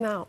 No.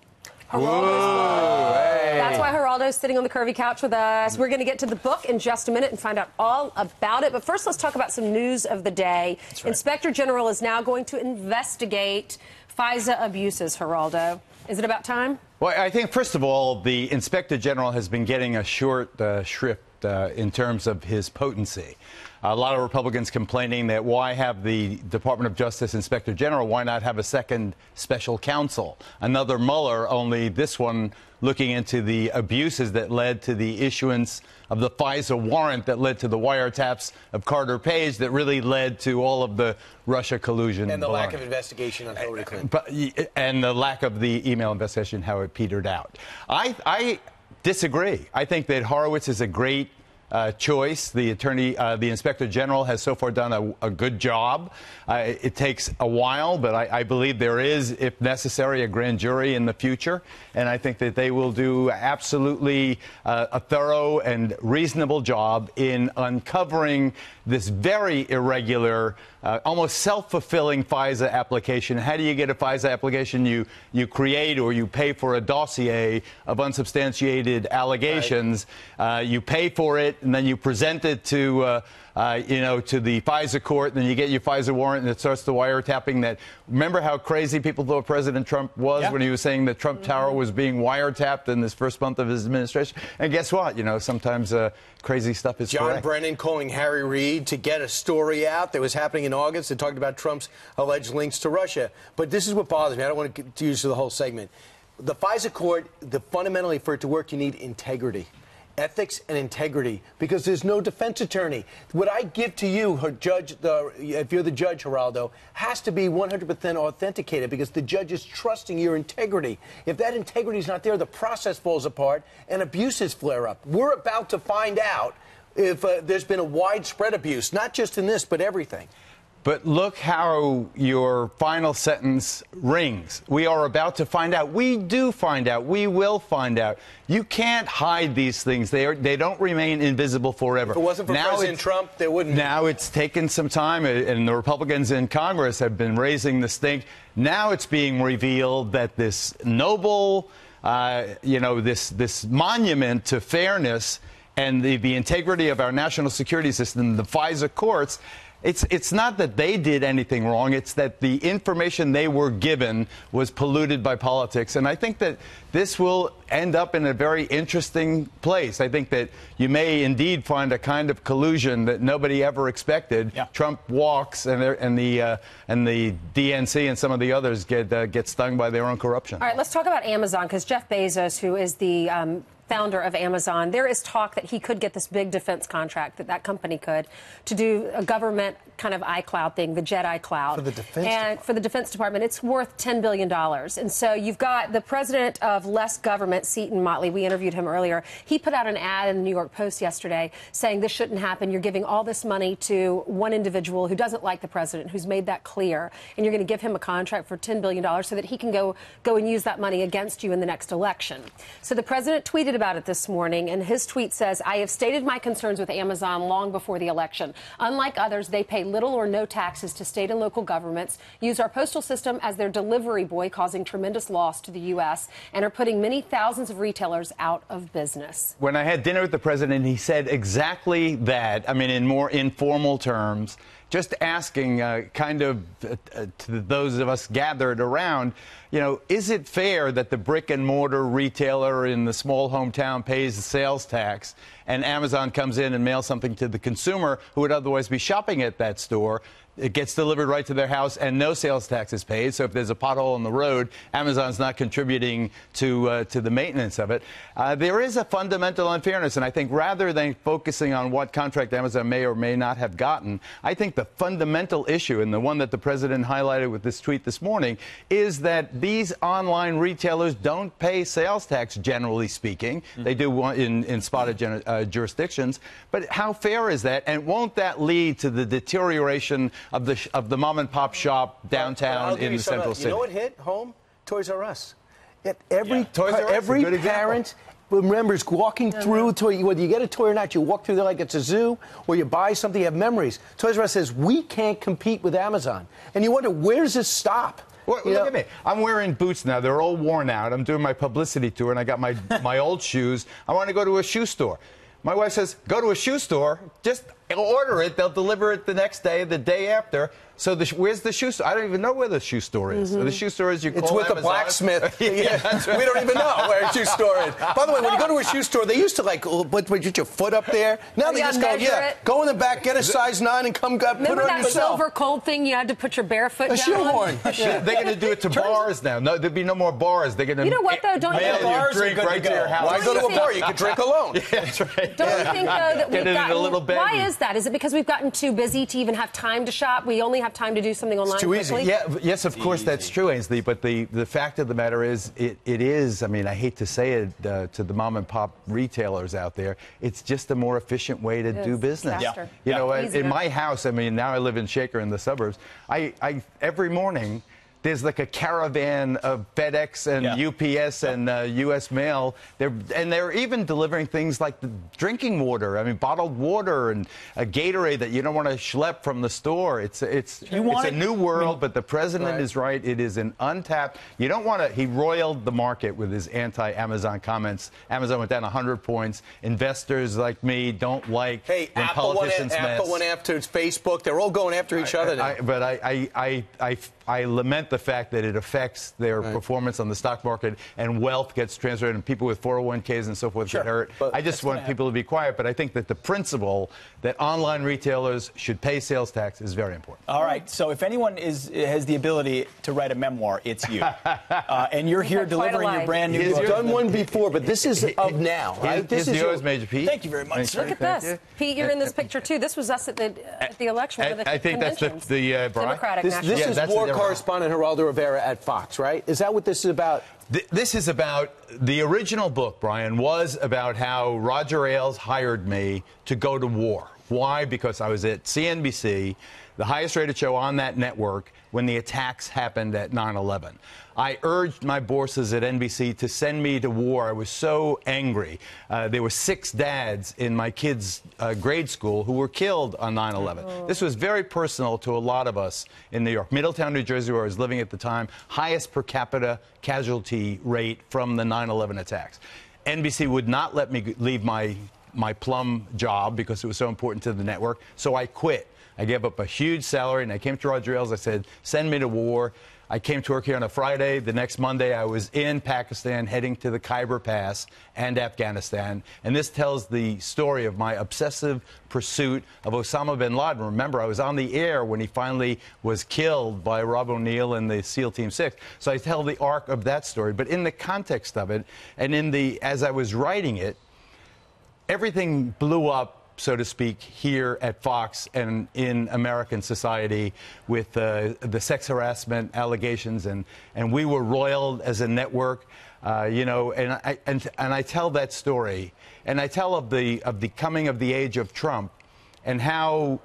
That's why Geraldo's sitting on the curvy couch with us. We're going to get to the book in just a minute and find out all about it. But first, let's talk about some news of the day. Right. Inspector General is now going to investigate FISA abuses, Geraldo. Is it about time? Well, I think, first of all, the Inspector General has been getting a short shrift in terms of his potency. A lot of Republicans complaining that why have the Department of Justice Inspector General? Why not have a second special counsel? Another Mueller, only this one looking into the abuses that led to the issuance of the FISA warrant that led to the wiretaps of Carter Page that really led to all of the Russia collusion. And the lack of investigation on Hillary Clinton. And the lack of the email investigation, how it petered out. I disagree. I think that Horowitz is a great choice. The Inspector General has so far done a good job. It takes a while, but I believe there is, if necessary, a grand jury in the future. And I think that they will do absolutely a thorough and reasonable job in uncovering this very irregular, almost self-fulfilling FISA application. How do you get a FISA application? You create or you pay for a dossier of unsubstantiated allegations. Right. You pay for it, and then you present it to to the FISA court, and then you get your FISA warrant, and it starts the wiretapping. That, remember how crazy people thought President Trump was when he was saying that Trump Tower was being wiretapped in this first month of his administration? And guess what? Sometimes crazy stuff is correct. John Brennan calling Harry Reid to get a story out that was happening in August that talked about Trump's alleged links to Russia. But this is what bothers me. I don't want to use the whole segment. The FISA court, fundamentally, for it to work, you need integrity. Ethics and integrity, because there's no defense attorney. What I give to you, if you're the judge, Geraldo, has to be 100% authenticated, because the judge is trusting your integrity. If that integrity is not there, the process falls apart and abuses flare up. We're about to find out if there's been a widespread abuse, not just in this, but everything. But look how your final sentence rings. We are about to find out. We do find out. We will find out. You can't hide these things. They don't remain invisible forever. If it wasn't for President Trump, there wouldn't. Now it's taken some time, and the Republicans in Congress have been raising the stink. Now it's being revealed that this noble, this monument to fairness and the integrity of our national security system, the FISA courts, it's not that they did anything wrong. It's that the information they were given was polluted by politics. And I think that this will end up in a very interesting place. I think that you may indeed find a kind of collusion that nobody ever expected. Yeah. Trump walks, and the DNC and some of the others get stung by their own corruption. All right, let's talk about Amazon, because Jeff Bezos, who is the founder of Amazon, there is talk that he could get this big defense contract, that company could, to do a government kind of iCloud thing, the Jet iCloud. For the Defense Department. For the Defense Department. It's worth $10 billion. And so you've got the president of Less Government, Seton Motley. We interviewed him earlier. He put out an ad in the New York Post yesterday saying this shouldn't happen. You're giving all this money to one individual who doesn't like the president, who's made that clear. And you're going to give him a contract for $10 billion so that he can go and use that money against you in the next election. So the president tweeted about it this morning, and his tweet says, "I have stated my concerns with Amazon long before the election. Unlike others, they pay little or no taxes to state and local governments, use our postal system as their delivery boy, causing tremendous loss to the U.S., and are putting many thousands of retailers out of business." When I had dinner with the president, he said exactly that. I mean, in more informal terms, just asking to those of us gathered around, is it fair that the brick and mortar retailer in the small hometown pays the sales tax and Amazon comes in and mails something to the consumer who would otherwise be shopping at that store? It gets delivered right to their house and no sales tax is paid. So if there's a pothole in the road, Amazon's not contributing to the maintenance of it. There is a fundamental unfairness. And I think rather than focusing on what contract Amazon may or may not have gotten, I think the fundamental issue, and the one that the president highlighted with this tweet this morning, is that these online retailers don't pay sales tax, generally speaking. They do in spotted jurisdictions. But how fair is that? And won't that lead to the deterioration of the mom and pop shop downtown in the central city? You know what hit home? Toys R Us. Every parent remembers walking through toy. Whether you get a toy or not, you walk through there like it's a zoo, or you buy something, you have memories. Toys R Us says we can't compete with Amazon, and you wonder, where does this stop? Well, look at me. I'm wearing boots now. They're all worn out. I'm doing my publicity tour, and I got my old shoes. I want to go to a shoe store. My wife says, go to a shoe store, just order it. They'll deliver it the next day, the day after. So where's the shoe store? I don't even know where the shoe store is. So the shoe store is you call It's with Amazon. the blacksmith. Yeah, that's right. We don't even know where a shoe store is. By the way, when you go to a shoe store, they used to like put your foot up there. Now they just go, go in the back, get a size 9, and come put it on yourself. Remember that silver cold thing you had to put your barefoot down? A shoehorn. They're going to do it to bars now. No, there'll be no more bars. They're going to You know what, though? Don't mail you your drink right to your house. Why go to a bar? You can drink alone. Yeah, that's right. Don't you think, though, that we've gotten... a little baggy. Why is that? Is it because we've gotten too busy to even have time to shop? We only have time to do something online too easy. quickly? Yeah, yes, of course, that's true, Ainsley. But the fact of the matter is, it is, I mean, I hate to say it to the mom and pop retailers out there, it's just a more efficient way to do business. Faster. You know, Easier. in my house, I mean, now I live in Shaker in the suburbs, I every morning, there's like a caravan of FedEx and UPS and U.S. Mail. They're even delivering things like the drinking water. I mean, bottled water and a Gatorade that you don't want to schlep from the store. It's a new world, but the president is right. It is an untapped. You don't want to. He roiled the market with his anti-Amazon comments. Amazon went down 100 points. Investors like me don't like when Apple politicians mess. Apple went after Facebook. They're all going after each other now. But I lament the fact that it affects their performance on the stock market, and wealth gets transferred, and people with 401ks and so forth get hurt. I just want people to be quiet, but I think that the principle that online retailers should pay sales tax is very important. All right, so if anyone has the ability to write a memoir, it's you. And you're here delivering your brand new book. You've done one before, but this is of now, right? This is yours, Major Pete. Thank you very much. Look at this. Pete, you're in this picture, too. This was us at the election. I think that's the Democratic National. This is war correspondent Geraldo Rivera at Fox, right? Is that what this is about? This is about, the original book, Brian, was about how Roger Ailes hired me to go to war. Why? Because I was at CNBC, the highest rated show on that network, when the attacks happened at 9/11. I urged my bosses at NBC to send me to war. I was so angry. There were 6 dads in my kids' grade school who were killed on 9/11. This was very personal to a lot of us in New York. Middletown, New Jersey, where I was living at the time, highest per capita casualty rate from the 9/11 attacks. NBC would not let me leave my plum job because it was so important to the network, so I quit. I gave up a huge salary, and I came to Roger Ailes. I said, send me to war. I came to work here on a Friday. The next Monday, I was in Pakistan heading to the Khyber Pass and Afghanistan. And this tells the story of my obsessive pursuit of Osama bin Laden. Remember, I was on the air when he finally was killed by Rob O'Neill and the SEAL Team 6. So I tell the arc of that story. But in the context of it, and as I was writing it, everything blew up, so to speak, here at Fox and in American society with the sex harassment allegations, and we were roiled as a network, you know, and I tell that story, and I tell of the coming of the age of Trump, and how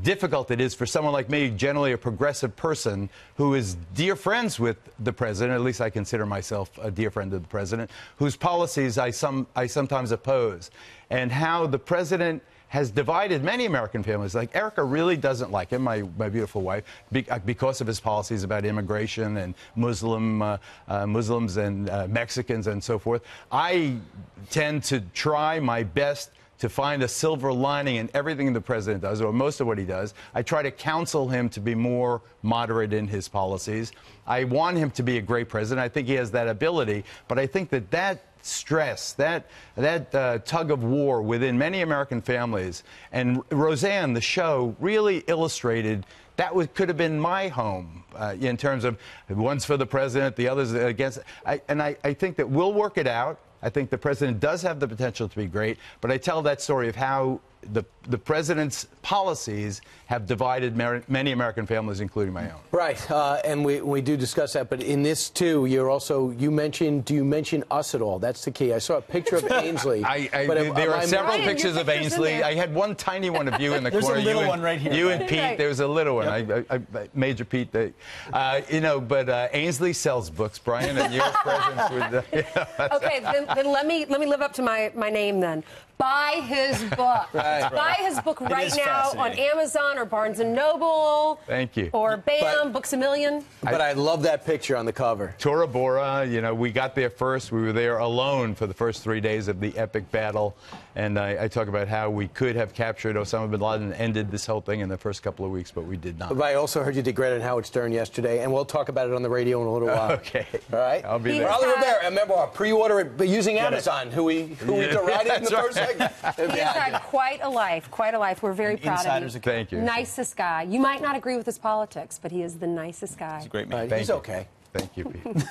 difficult it is for someone like me, generally a progressive person, who is dear friends with the president. At least I consider myself a dear friend of the president, whose policies I sometimes oppose, and how the president has divided many American families. Like Erica really doesn't like him, my beautiful wife, because of his policies about immigration and Muslims and Mexicans and so forth. I tend to try my best to find a silver lining in everything the president does, or most of what he does. I try to counsel him to be more moderate in his policies. I want him to be a great president. I think he has that ability, but I think that stress, that tug of war within many American families, and Roseanne, the show, really illustrated that could have been my home in terms of one's for the president, the other's against. I think that we'll work it out. I think the president does have the potential to be great, but I tell that story of how the president's policies have divided many American families, including my own. Right, and we do discuss that. But in this too, do you mention us at all? That's the key. I saw a picture of Ainsley. There are several pictures of Ainsley. I had one tiny one of you in the corner. There's a little one right here. You and Pete. There's a little one. Yep. Major Pete. You know, but Ainsley sells books, Brian, and your presence with. You know, okay, then let me live up to my name then. Buy his book. Right. Buy his book right now on Amazon or Barnes & Noble. Thank you. Or BAM, Books A Million. But I love that picture on the cover. Tora Bora, you know, we got there first. We were there alone for the first 3 days of the epic battle. And I talk about how we could have captured Osama bin Laden and ended this whole thing in the first couple of weeks, but we did not. But I also heard you did great on Howard Stern yesterday, and we'll talk about it on the radio in a little while. Okay. All right? I'll be there. Geraldo Rivera, a memoir, pre-order it using Amazon, who we derided in the first segment. He's had quite a life, quite a life. We're very proud of him. Thank you. Nicest guy. You might not agree with his politics, but he is the nicest guy. He's a great man. He's okay. Thank you, Pete.